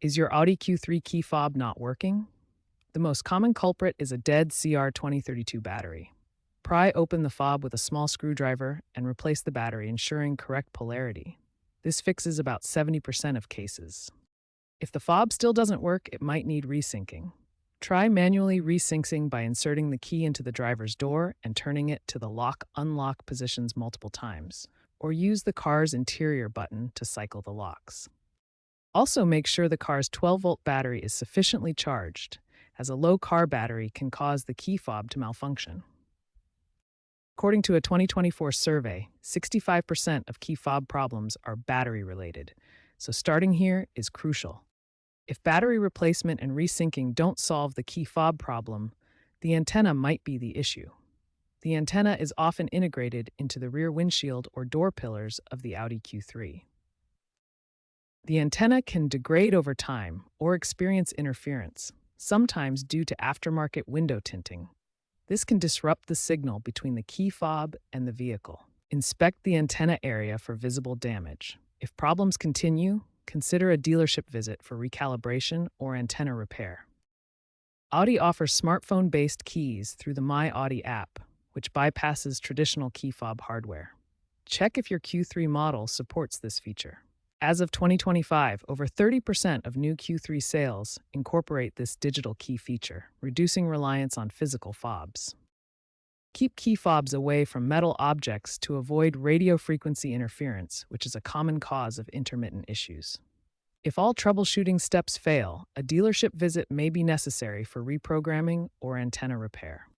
Is your Audi Q3 key fob not working? The most common culprit is a dead CR2032 battery. Pry open the fob with a small screwdriver and replace the battery, ensuring correct polarity. This fixes about 70% of cases. If the fob still doesn't work, it might need resyncing. Try manually resyncing by inserting the key into the driver's door and turning it to the lock-unlock positions multiple times, or use the car's interior button to cycle the locks. Also, make sure the car's 12-volt battery is sufficiently charged, as a low car battery can cause the key fob to malfunction. According to a 2024 survey, 65% of key fob problems are battery-related, so starting here is crucial. If battery replacement and resyncing don't solve the key fob problem, the antenna might be the issue. The antenna is often integrated into the rear windshield or door pillars of the Audi Q3. The antenna can degrade over time or experience interference, sometimes due to aftermarket window tinting. This can disrupt the signal between the key fob and the vehicle. Inspect the antenna area for visible damage. If problems continue, consider a dealership visit for recalibration or antenna repair. Audi offers smartphone-based keys through the My Audi app, which bypasses traditional key fob hardware. Check if your Q3 model supports this feature. As of 2025, over 30% of new Q3 sales incorporate this digital key feature, reducing reliance on physical fobs. Keep key fobs away from metal objects to avoid radio frequency interference, which is a common cause of intermittent issues. If all troubleshooting steps fail, a dealership visit may be necessary for reprogramming or antenna repair.